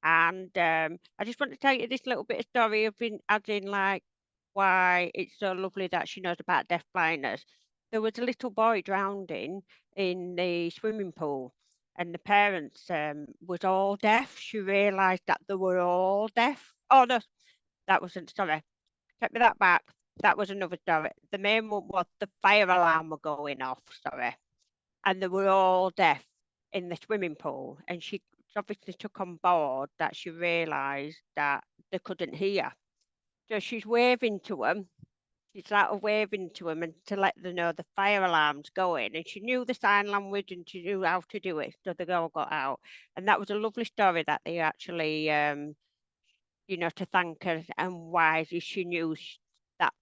Speaker 3: And I just want to tell you this little bit of story of adding like why it's so lovely that she knows about deafblindness. There was a little boy drowning in the swimming pool, and the parents was all deaf. She realised that they were all deaf. Oh no, that wasn't, sorry. Take me that back. That was another story. The main one was the fire alarm were going off, sorry. And they were all deaf in the swimming pool, and she obviously took on board that she realised that they couldn't hear. So she's waving to them. She's sort of waving to them and to let them know the fire alarm's going. And she knew the sign language and she knew how to do it. So they all got out. And that was a lovely story that they actually, you know, to thank her and why she knew that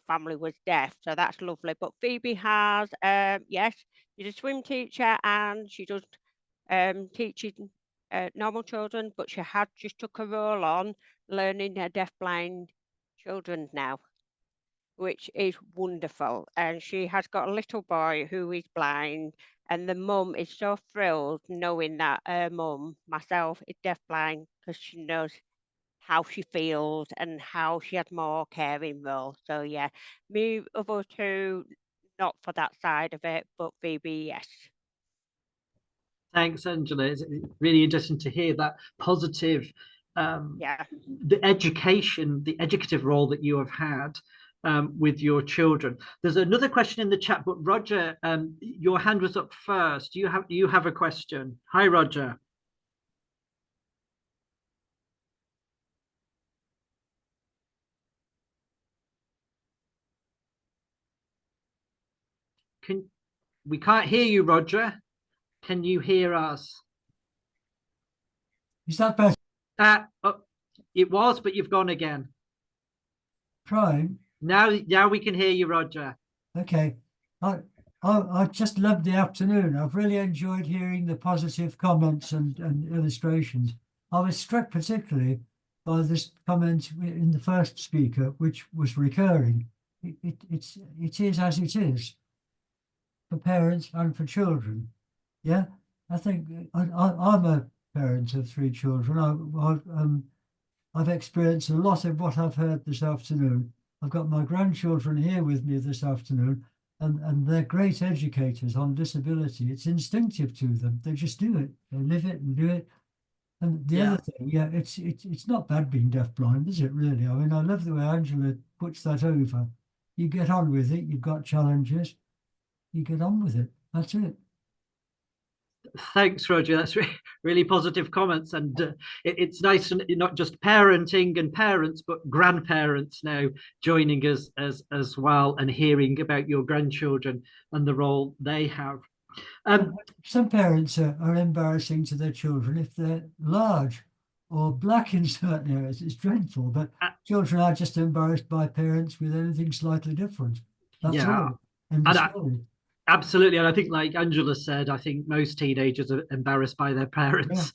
Speaker 3: family was deaf. So that's lovely. But Phoebe has, yes, she's a swim teacher and she does teaching normal children, but she had just took a role on learning deafblind children now, which is wonderful. And she has got a little boy who is blind, and the mum is so thrilled knowing that her mum, myself, is deafblind because she knows how she feels and how she had more caring role. So yeah, me other two, not for that side of it, but Phoebe, yes.
Speaker 1: Thanks, Angela. It's really interesting to hear that positive, the educative role that you have had with your children. There's another question in the chat, but Roger, your hand was up first. You have a question. Hi, Roger. We can't hear you, Roger. Can you hear us?
Speaker 6: Is that better?
Speaker 1: It was, but you've gone again.
Speaker 6: Trying.
Speaker 1: Now we can hear you, Roger.
Speaker 6: Okay. I just loved the afternoon. I've really enjoyed hearing the positive comments and illustrations. I was struck particularly by this comment in the first speaker, which was recurring. It is as it is for parents and for children. Yeah, I think I'm a parent of 3 children. I've experienced a lot of what I've heard this afternoon. I've got my grandchildren here with me this afternoon, and they're great educators on disability. It's instinctive to them. They just do it. They live it and do it. And the
Speaker 1: Yeah.
Speaker 6: other thing, yeah, it's not bad being deafblind, is it really? I mean, I love the way Angela puts that over. You get on with it. You've got challenges. You get on with it. That's it.
Speaker 1: Thanks, Roger. That's really positive comments, and it's nice, not just parenting and parents, but grandparents now joining us as well, and hearing about your grandchildren and the role they have.
Speaker 6: Some parents are embarrassing to their children if they're large or black in certain areas. It's dreadful, but children are just embarrassed by parents with anything slightly different. That's
Speaker 1: Yeah.
Speaker 6: all. And
Speaker 1: Absolutely. And I think, like Angela said, I think most teenagers are embarrassed by their parents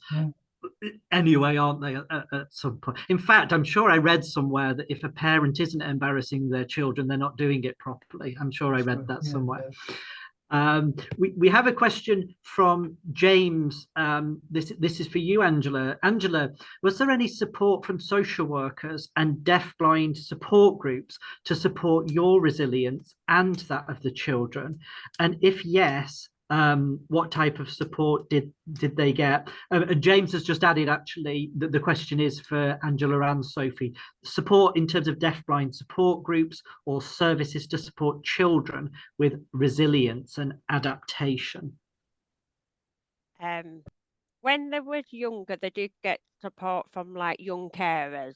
Speaker 1: anyway, aren't they, at some point? In fact, I'm sure I read somewhere that if a parent isn't embarrassing their children, they're not doing it properly. I'm sure I read that somewhere. We have a question from James. This is for you, Angela. Angela, was there any support from social workers and deafblind support groups to support your resilience and that of the children? And if yes, what type of support did they get? James has just added, actually, that the question is for Angela and Sophie. Support in terms of deafblind support groups or services to support children with resilience and adaptation.
Speaker 3: When they were younger, they did get support from like young carers.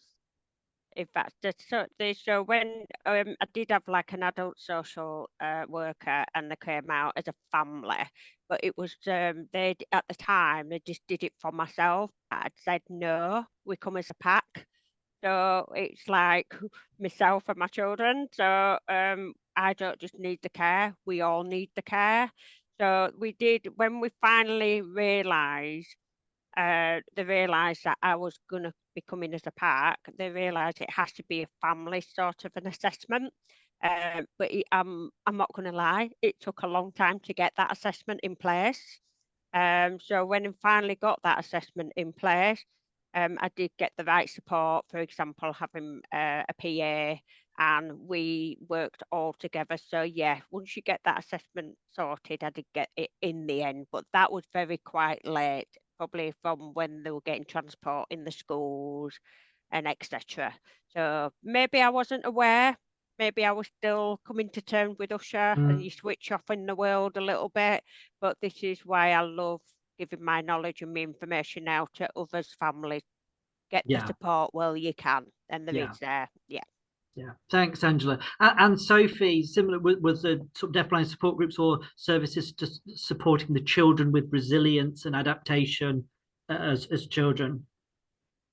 Speaker 3: In fact, so when I did have like an adult social worker, and they came out as a family, but it was they at the time they just did it for myself. I'd said no, we come as a pack, so it's like myself and my children. So I don't just need the care; we all need the care. So we did when we finally realised. They realised that I was going to be coming as a park. They realised it has to be a family sort of an assessment. But I'm not going to lie, it took a long time to get that assessment in place. So when I finally got that assessment in place, I did get the right support, for example, having a PA, and we worked all together. So yeah, once you get that assessment sorted, I did get it in the end, but that was very quite late, probably from when they were getting transport in the schools and etc. So maybe I wasn't aware. Maybe I was still coming to terms with Usher, and you switch off in the world a little bit. But this is why I love giving my knowledge and my information out to others' families. Get the support while you can, and there is there. Yeah.
Speaker 1: Thanks, Angela. And Sophie, similar, was the sort of deafblind support groups or services to supporting the children with resilience and adaptation as children?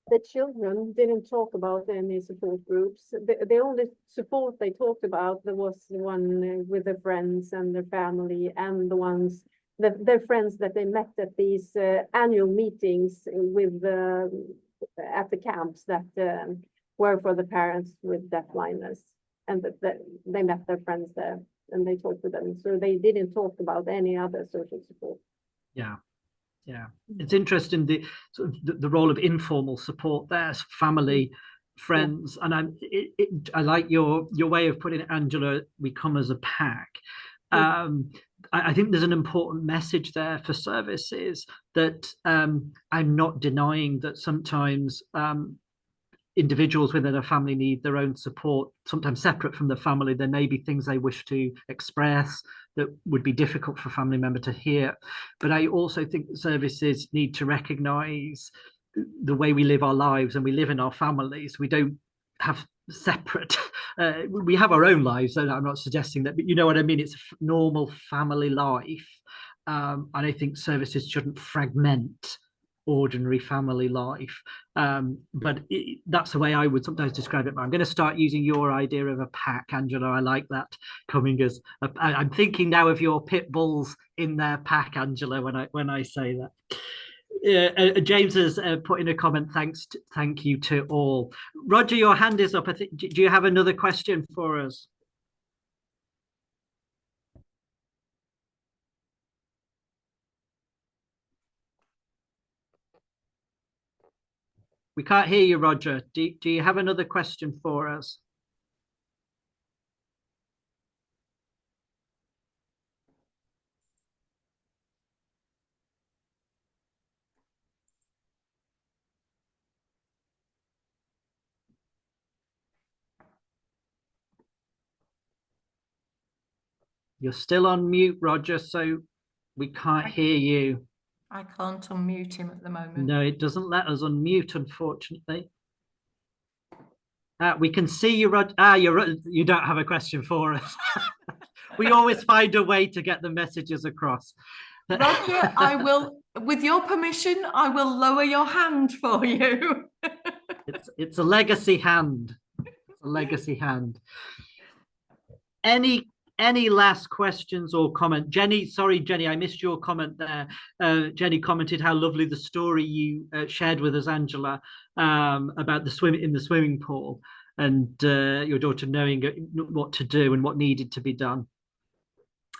Speaker 2: The children didn't talk about any support groups. The only support they talked about, there was one with their friends and their family, and the ones their friends that they met at these annual meetings with at the camps that were for the parents with deafblindness, and that they met their friends there and they talked to them. So they didn't talk about any other social support.
Speaker 1: Yeah, it's interesting the role of informal support there, family, friends, and I like your way of putting it, Angela. We come as a pack. I think there's an important message there for services that I'm not denying that sometimes individuals within a family need their own support, sometimes separate from the family. There may be things they wish to express that would be difficult for a family member to hear. But I also think services need to recognize the way we live our lives, and we live in our families. We don't have separate, we have our own lives, and I'm not suggesting that, but you know what I mean? It's a normal family life. And I think services shouldn't fragment ordinary family life. But that's the way I would sometimes describe it. But I'm going to start using your idea of a pack, Angela. I like that coming as I'm thinking now of your pit bulls in their pack, Angela, when I say that. James has put in a comment. Thank you to all. Roger, your hand is up. I think. Do you have another question for us? We can't hear you, Roger. Do you have another question for us? You're still on mute, Roger, so we can't hear you.
Speaker 4: I can't unmute him at the moment.
Speaker 1: No, it doesn't let us unmute, unfortunately. We can see you, Roger. You don't have a question for us. We always find a way to get the messages across.
Speaker 4: Roger, I will, with your permission, I will lower your hand for you.
Speaker 1: It's a legacy hand. It's a legacy hand. Any last questions or comment? Jenny, sorry, Jenny, I missed your comment there. Jenny commented how lovely the story you shared with us, Angela, about the swim in the swimming pool and your daughter knowing what to do and what needed to be done.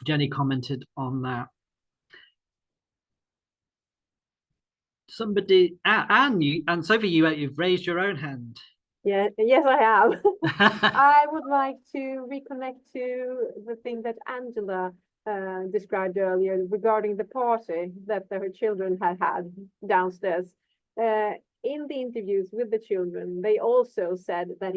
Speaker 1: Jenny commented on that. Somebody, Ann-Sofie, you've raised your own hand.
Speaker 2: Yeah, yes, I have. I would like to reconnect to the thing that Angela described earlier regarding the party that her children had downstairs. In the interviews with the children, they also said that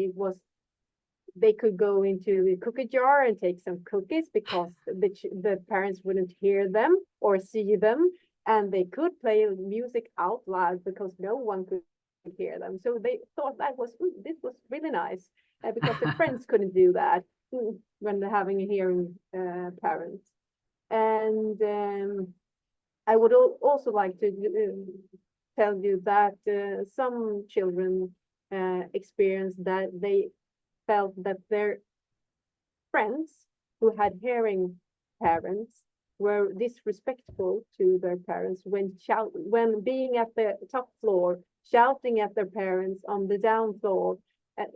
Speaker 2: they could go into the cookie jar and take some cookies because the parents wouldn't hear them or see them, and they could play music out loud because no one could hear them. So they thought that this was really nice because the friends couldn't do that when they're having a hearing parents. And I would also like to tell you that some children experience that they felt that their friends who had hearing parents were disrespectful to their parents when being at the top floor, shouting at their parents on the down floor,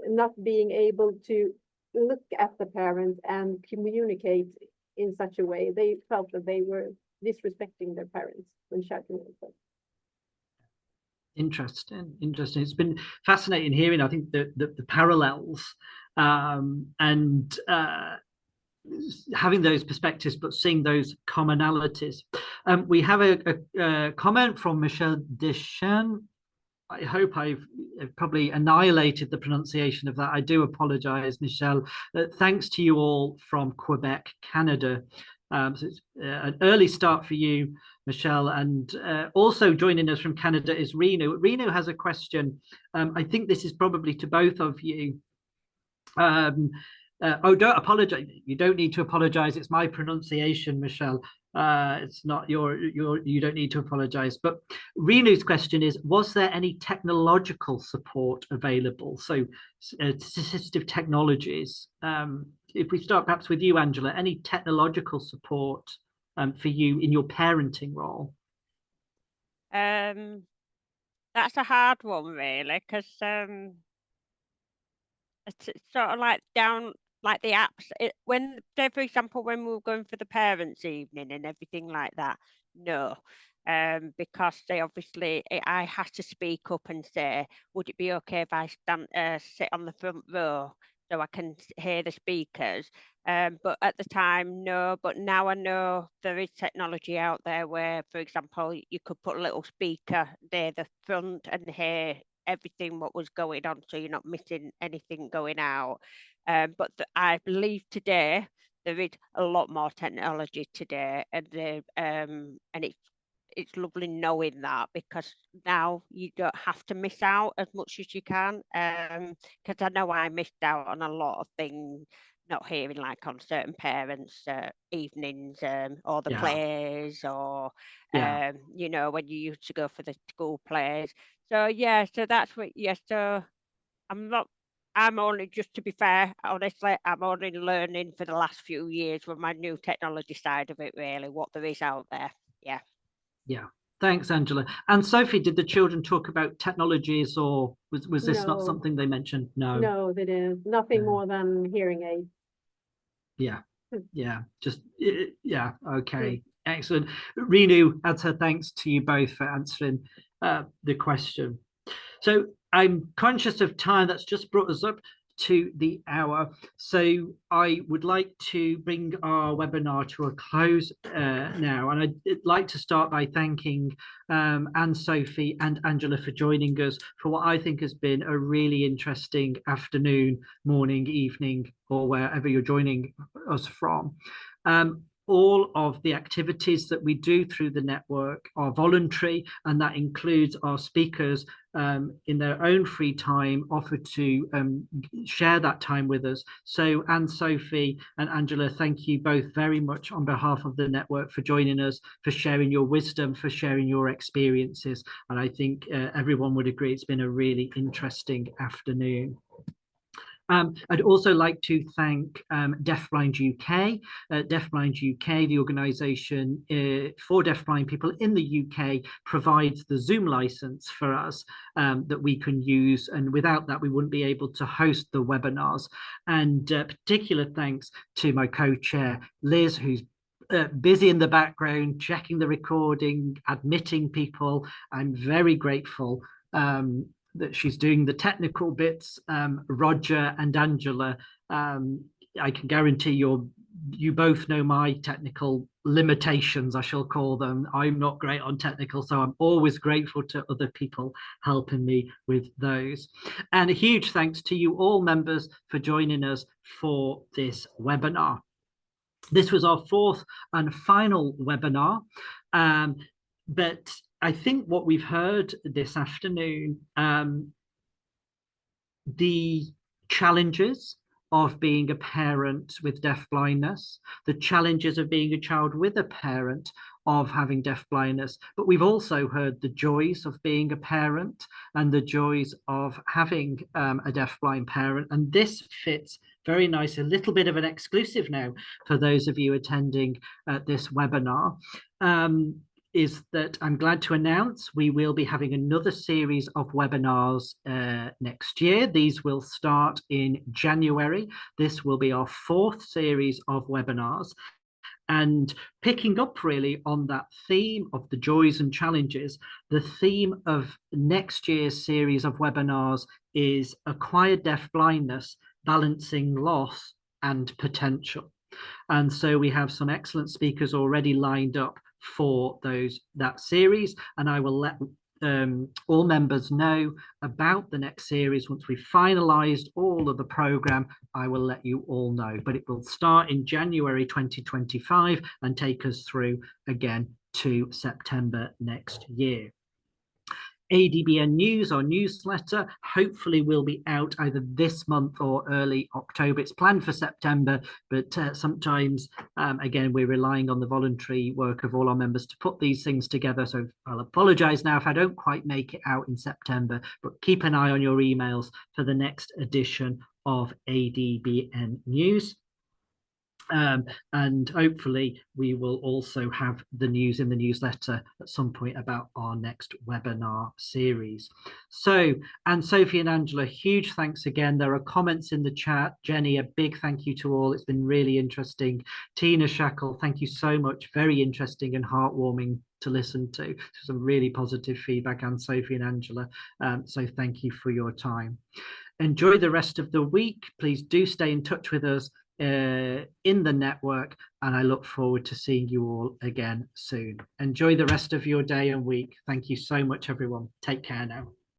Speaker 2: not being able to look at the parents and communicate in such a way. They felt that they were disrespecting their parents when shouting at them.
Speaker 1: Interesting. It's been fascinating hearing, I think, the parallels and having those perspectives, but seeing those commonalities. We have a comment from Michelle Deschamps. I hope I've probably annihilated the pronunciation of that. I do apologize, Michelle. Thanks to you all from Quebec, Canada. So it's an early start for you, Michelle. And also joining us from Canada is Renu. Renu has a question. I think this is probably to both of you. Don't apologize. You don't need to apologize. It's my pronunciation, Michelle. It's not you don't need to apologize. But Renu's question is, was there any technological support available? So assistive technologies. If we start perhaps with you, Angela, any technological support for you in your parenting role?
Speaker 3: That's a hard one, really, because it's sort of like like the apps. Say, for example, when we were going for the parents' evening and everything like that, no. Because I had to speak up and say, would it be okay if I sit on the front row so I can hear the speakers? But at the time, no. But now I know there is technology out there where, for example, you could put a little speaker near the front and hear everything what was going on, so you're not missing anything going out. But I believe today there is a lot more technology today, and it's lovely knowing that, because now you don't have to miss out as much as you can. Because I know I missed out on a lot of things, not hearing, like on certain parents' evenings, or the plays, or you know, when you used to go for the school plays. So yeah, so that's what. Yes, so I'm only, just to be fair, honestly, I'm only learning for the last few years with my new technology side of it, really, what there is out there. Yeah.
Speaker 1: Yeah. Thanks, Angela. And Sophie, did the children talk about technologies, or was this not something they mentioned? No.
Speaker 2: No, they didn't. Nothing more than hearing aids.
Speaker 1: Yeah. Yeah. Just, yeah. Okay. Excellent. Renu adds her thanks to you both for answering the question. So I'm conscious of time. That's just brought us up to the hour. So I would like to bring our webinar to a close now. And I'd like to start by thanking Ann-Sofie and Angela for joining us for what I think has been a really interesting afternoon, morning, evening, or wherever you're joining us from. All of the activities that we do through the network are voluntary, and that includes our speakers in their own free time offer to share that time with us. So Ann-Sofie and Angela, thank you both very much on behalf of the network for joining us, for sharing your wisdom, for sharing your experiences. And I think everyone would agree it's been a really interesting afternoon. I'd also like to thank Deafblind UK. Deafblind UK, the organisation for deafblind people in the UK, provides the Zoom license for us that we can use, and without that we wouldn't be able to host the webinars. And particular thanks to my co-chair Liz, who's busy in the background, checking the recording, admitting people. I'm very grateful that she's doing the technical bits. Roger and Angela, I can guarantee you both know my technical limitations, I shall call them. I'm not great on technical, so I'm always grateful to other people helping me with those. And a huge thanks to you all members for joining us for this webinar. This was our fourth and final webinar, but I think what we've heard this afternoon, the challenges of being a parent with deafblindness, the challenges of being a child with a parent of having deafblindness, but we've also heard the joys of being a parent and the joys of having a deafblind parent. And this fits very nice, a little bit of an exclusive now for those of you attending this webinar. Is that I'm glad to announce we will be having another series of webinars next year. These will start in January. This will be our fourth series of webinars. And picking up really on that theme of the joys and challenges, the theme of next year's series of webinars is acquired deafblindness, balancing loss and potential. And so we have some excellent speakers already lined up for that series, and I will let all members know about the next series. Once we've finalized all of the program, I will let you all know, but it will start in January 2025 and take us through again to September next year. ADBN News, our newsletter, hopefully will be out either this month or early October. It's planned for September, but sometimes, again, we're relying on the voluntary work of all our members to put these things together. So I'll apologize now if I don't quite make it out in September, but keep an eye on your emails for the next edition of ADBN News. And hopefully we will also have the news in the newsletter at some point about our next webinar series. So Ann-Sofie and Angela, huge thanks again. There are comments in the chat. Jenny, a big thank you to all. It's been really interesting. Tina Shackle, thank you so much. Very interesting and heartwarming to listen to. Some really positive feedback, Ann-Sofie and Angela. So thank you for your time. Enjoy the rest of the week. Please do stay in touch with us in the network, and I look forward to seeing you all again soon. Enjoy the rest of your day and week. Thank you so much, everyone. Take care now.